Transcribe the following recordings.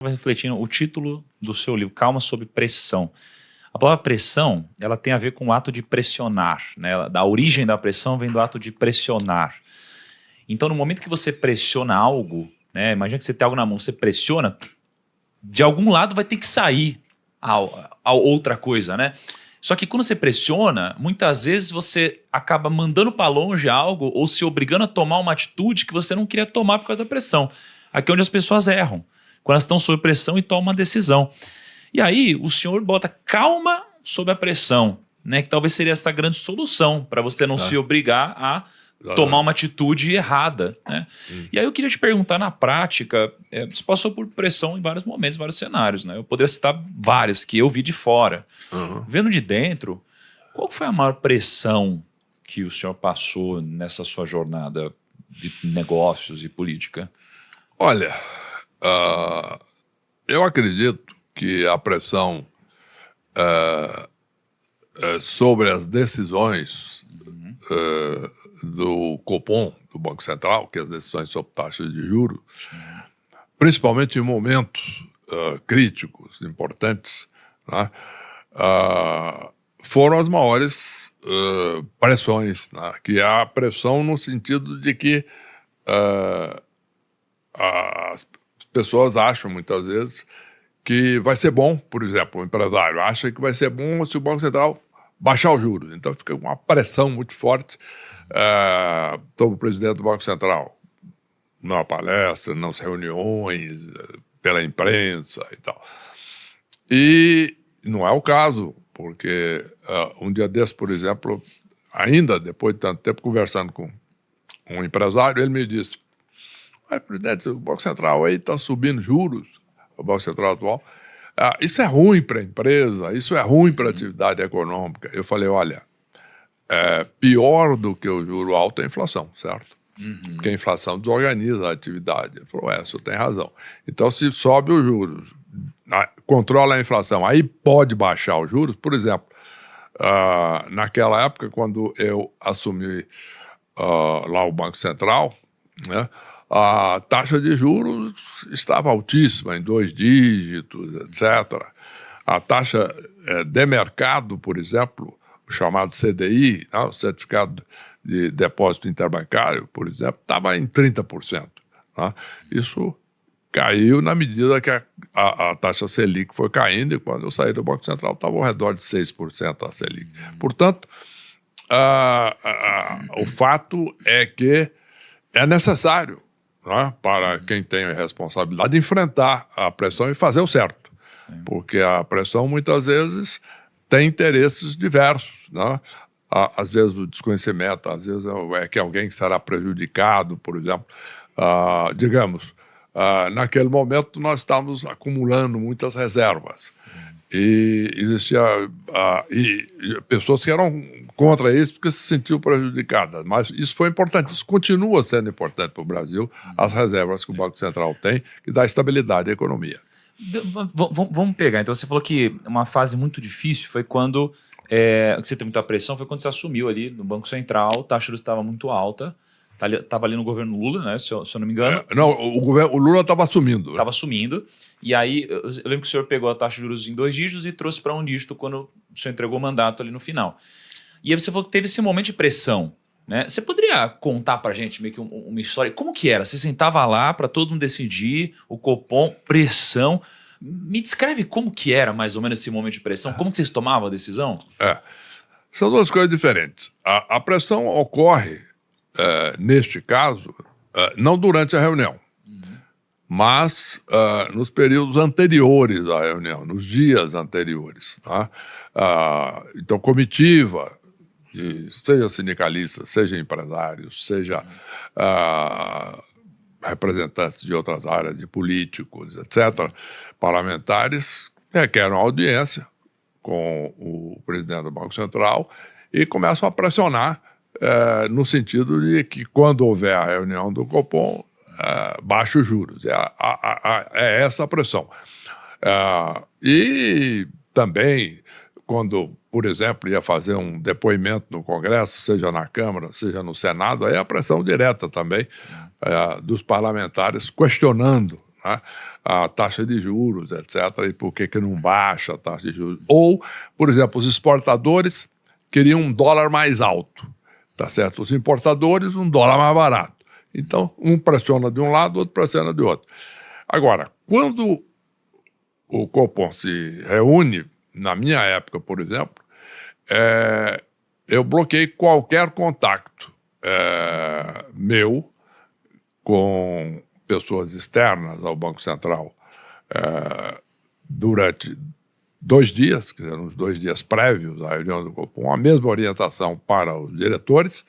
Refletindo o título do seu livro, Calma sob Pressão. A palavra pressão, ela tem a ver com o ato de pressionar, né? A origem da pressão vem do ato de pressionar. Então, no momento que você pressiona algo, né? Imagina que você tem algo na mão, você pressiona, de algum lado vai ter que sair a outra coisa, né? Só que quando você pressiona, muitas vezes você acaba mandando para longe algo ou se obrigando a tomar uma atitude que você não queria tomar por causa da pressão. Aqui é onde as pessoas erram, quando elas estão sob pressão e tomam uma decisão. E aí o senhor bota calma sob a pressão, né? Que talvez seria essa grande solução para você não se obrigar a tomar uma atitude errada, né? E aí eu queria te perguntar, na prática, você passou por pressão em vários momentos, vários cenários, né? Eu poderia citar várias que eu vi de fora. Vendo de dentro, qual foi a maior pressão que o senhor passou nessa sua jornada de negócios e política? Olha, eu acredito que a pressão sobre as decisões do Copom, do Banco Central, que é as decisões sobre taxas de juros, principalmente em momentos críticos, importantes, né, foram as maiores pressões, né, que é a pressão no sentido de que as pessoas acham muitas vezes que vai ser bom, por exemplo, o empresário acha que vai ser bom se o Banco Central baixar os juros. Então fica uma pressão muito forte sobre o presidente do Banco Central, na palestra, nas reuniões, pela imprensa e tal. E não é o caso, porque um dia desse, por exemplo, ainda depois de tanto tempo conversando com um empresário, ele me disse: presidente, o Banco Central aí está subindo juros, o Banco Central atual, isso é ruim para a empresa, isso é ruim para a atividade econômica. Eu falei, olha, pior do que o juro alto é a inflação, certo? Porque a inflação desorganiza a atividade. Ele falou, o senhor tem razão. Então, se sobe os juros, controla a inflação, aí pode baixar os juros. Por exemplo, naquela época, quando eu assumi lá o Banco Central, né, a taxa de juros estava altíssima, em 2 dígitos, etc. A taxa de mercado, por exemplo, o chamado CDI, o Certificado de Depósito Interbancário, por exemplo, estava em 30%. Né? Isso caiu na medida que a taxa Selic foi caindo, e quando eu saí do Banco Central estava ao redor de 6% a Selic. Portanto, o fato é que é necessário, né, para quem tem a responsabilidade de enfrentar a pressão e fazer o certo. Sim. Porque a pressão muitas vezes tem interesses diversos, né? Às vezes o desconhecimento, às vezes é que alguém será prejudicado, por exemplo. Digamos, naquele momento nós estávamos acumulando muitas reservas. E existia pessoas que eram contra isso porque se sentiam prejudicadas. Mas isso foi importante, isso continua sendo importante para o Brasil, as reservas que o Banco Central tem, que dá estabilidade à economia. Vamos pegar, então você falou que uma fase muito difícil foi quando você teve muita pressão, foi quando você assumiu ali no Banco Central, a taxa de juros estava muito alta, estava ali no governo Lula, né, se eu não me engano. Não, o Lula estava assumindo. Estava assumindo, e aí eu lembro que o senhor pegou a taxa de juros em 2 dígitos e trouxe para 1 dígito quando o senhor entregou o mandato ali no final. E aí você falou que teve esse momento de pressão, né? Você poderia contar para a gente meio que uma história? Como que era? Você sentava lá para todo mundo decidir, o Copom, pressão. Me descreve como que era mais ou menos esse momento de pressão, como que vocês tomavam a decisão? São duas coisas diferentes. A pressão ocorre, neste caso, não durante a reunião, mas nos períodos anteriores à reunião, nos dias anteriores. Tá? Então, comitiva, seja sindicalista, seja empresários, seja representantes de outras áreas, de políticos, etc., parlamentares, requerem audiência com o presidente do Banco Central e começam a pressionar no sentido de que, quando houver a reunião do Copom, baixe os juros. É essa a pressão. E também, quando, por exemplo, ia fazer um depoimento no Congresso, seja na Câmara, seja no Senado, aí a pressão direta também dos parlamentares questionando, né? A taxa de juros, etc. E por que não baixa a taxa de juros? Ou, por exemplo, os exportadores queriam um dólar mais alto, tá certo? Os importadores, um dólar mais barato. Então, um pressiona de um lado, o outro pressiona de outro. Agora, quando o Copom se reúne, na minha época, por exemplo, eu bloqueei qualquer contato meu com pessoas externas ao Banco Central durante 2 dias, quer dizer, nos 2 dias prévios à reunião do Copom, a mesma orientação para os diretores,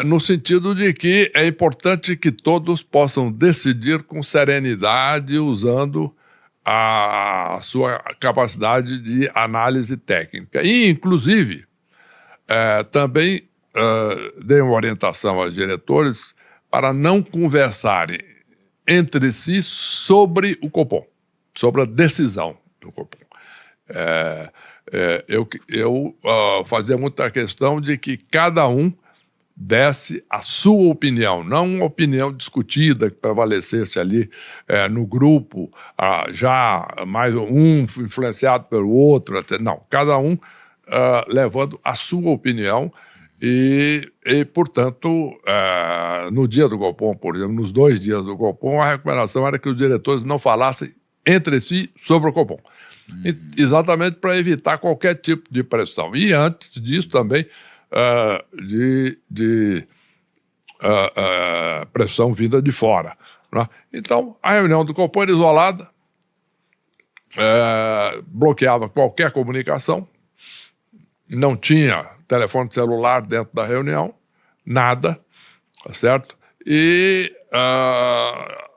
no sentido de que é importante que todos possam decidir com serenidade, usando a sua capacidade de análise técnica. E, inclusive, também dei uma orientação aos diretores para não conversarem entre si sobre o Copom, sobre a decisão do Copom. Eu fazia muita questão de que cada um desse a sua opinião, não uma opinião discutida que prevalecesse ali no grupo, já mais um influenciado pelo outro, etc. Não, cada um levando a sua opinião e portanto, no dia do Copom, por exemplo, nos 2 dias do Copom, a recomendação era que os diretores não falassem entre si sobre o Copom, exatamente para evitar qualquer tipo de pressão. E antes disso também, de pressão vinda de fora, né? Então, a reunião do Copom era isolada, bloqueava qualquer comunicação, não tinha telefone celular dentro da reunião, nada, tá certo? E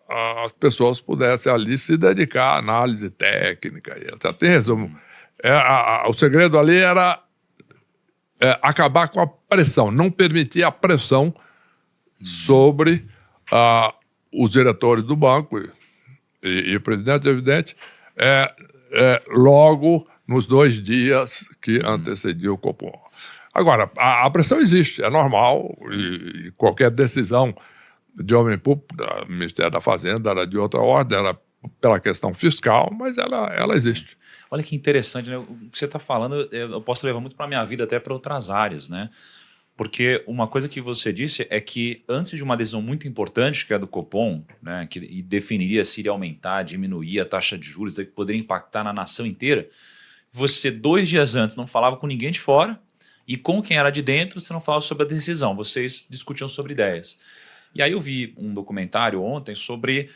as pessoas pudessem ali se dedicar à análise técnica, etc. Tem resumo. O segredo ali era acabar com a pressão, não permitir a pressão sobre os diretores do banco e o presidente, evidente, logo nos 2 dias que antecediam o Copom. Agora, a pressão existe, é normal, e qualquer decisão de homem público, do Ministério da Fazenda, era de outra ordem, era pela questão fiscal, mas ela existe. Olha que interessante, né? O que você está falando, eu posso levar muito para a minha vida, até para outras áreas, né? Porque uma coisa que você disse é que antes de uma decisão muito importante, que é a do Copom, né, que definiria se iria aumentar, diminuir a taxa de juros, que poderia impactar na nação inteira, você 2 dias antes não falava com ninguém de fora e com quem era de dentro você não falava sobre a decisão, vocês discutiam sobre ideias. E aí eu vi um documentário ontem sobre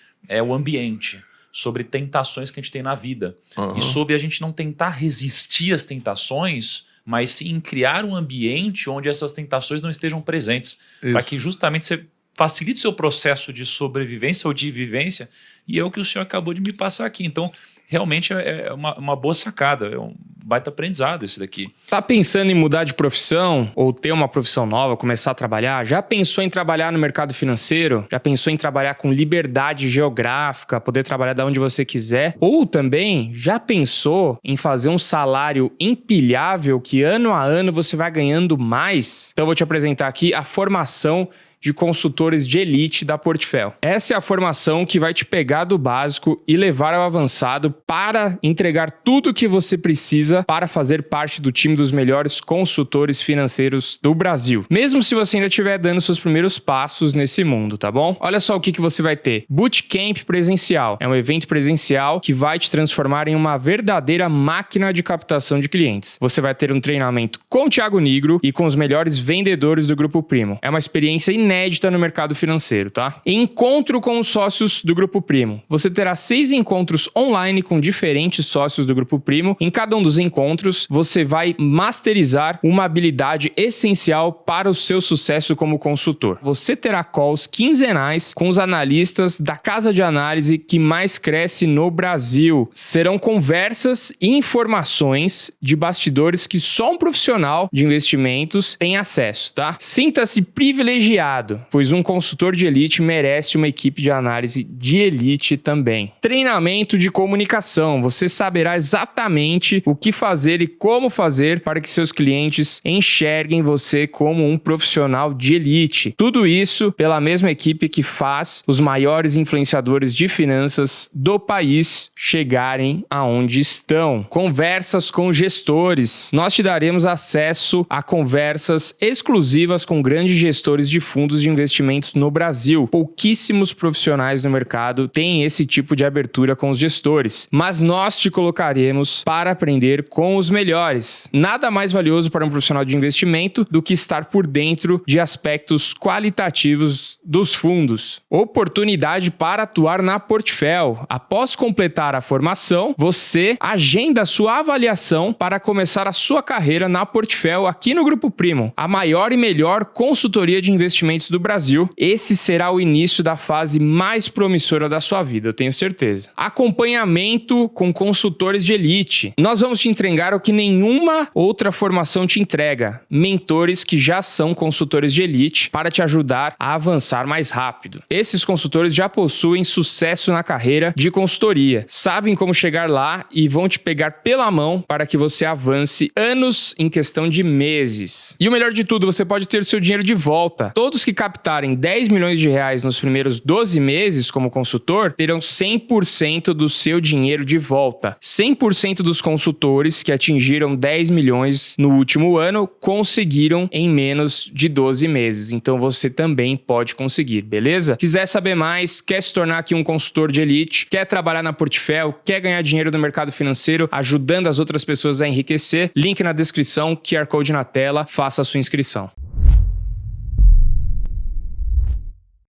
o ambiente, sobre tentações que a gente tem na vida. E sobre a gente não tentar resistir às tentações, mas sim criar um ambiente onde essas tentações não estejam presentes. Para que justamente você facilite seu processo de sobrevivência ou de vivência. E é o que o senhor acabou de me passar aqui. Então, realmente é uma boa sacada, é um baita aprendizado esse daqui. Tá pensando em mudar de profissão ou ter uma profissão nova, começar a trabalhar? Já pensou em trabalhar no mercado financeiro? Já pensou em trabalhar com liberdade geográfica, poder trabalhar de onde você quiser? Ou também já pensou em fazer um salário empilhável que ano a ano você vai ganhando mais? Então eu vou te apresentar aqui a formação de consultores de elite da Portfel. Essa é a formação que vai te pegar do básico e levar ao avançado para entregar tudo o que você precisa para fazer parte do time dos melhores consultores financeiros do Brasil. Mesmo se você ainda estiver dando seus primeiros passos nesse mundo, tá bom? Olha só o que você vai ter. Bootcamp presencial. É um evento presencial que vai te transformar em uma verdadeira máquina de captação de clientes. Você vai ter um treinamento com o Thiago Nigro e com os melhores vendedores do Grupo Primo. É uma experiência inédita no mercado financeiro, tá? Encontro com os sócios do Grupo Primo. Você terá 6 encontros online com diferentes sócios do Grupo Primo. Em cada um dos encontros, você vai masterizar uma habilidade essencial para o seu sucesso como consultor. Você terá calls quinzenais com os analistas da casa de análise que mais cresce no Brasil. Serão conversas e informações de bastidores que só um profissional de investimentos tem acesso, tá? Sinta-se privilegiado mercado, pois um consultor de elite merece uma equipe de análise de elite também. Treinamento de comunicação. Você saberá exatamente o que fazer e como fazer para que seus clientes enxerguem você como um profissional de elite. Tudo isso pela mesma equipe que faz os maiores influenciadores de finanças do país chegarem aonde estão. Conversas com gestores. Nós te daremos acesso a conversas exclusivas com grandes gestores de fundos de investimentos no Brasil. Pouquíssimos profissionais no mercado têm esse tipo de abertura com os gestores, mas nós te colocaremos para aprender com os melhores. Nada mais valioso para um profissional de investimento do que estar por dentro de aspectos qualitativos dos fundos. Oportunidade para atuar na Portfel. Após completar a formação, você agenda a sua avaliação para começar a sua carreira na Portfel aqui no Grupo Primum, a maior e melhor consultoria de investimentos do Brasil. Esse será o início da fase mais promissora da sua vida, eu tenho certeza. Acompanhamento com consultores de elite. Nós vamos te entregar o que nenhuma outra formação te entrega: mentores que já são consultores de elite para te ajudar a avançar mais rápido. Esses consultores já possuem sucesso na carreira de consultoria, sabem como chegar lá e vão te pegar pela mão para que você avance anos em questão de meses. E o melhor de tudo, você pode ter o seu dinheiro de volta. Todos que captarem 10 milhões de reais nos primeiros 12 meses como consultor terão 100% do seu dinheiro de volta. 100% dos consultores que atingiram 10 milhões no último ano conseguiram em menos de 12 meses. Então você também pode conseguir, beleza? Quiser saber mais, quer se tornar aqui um consultor de elite, quer trabalhar na Portfel, quer ganhar dinheiro no mercado financeiro, ajudando as outras pessoas a enriquecer, link na descrição, QR Code na tela, faça a sua inscrição.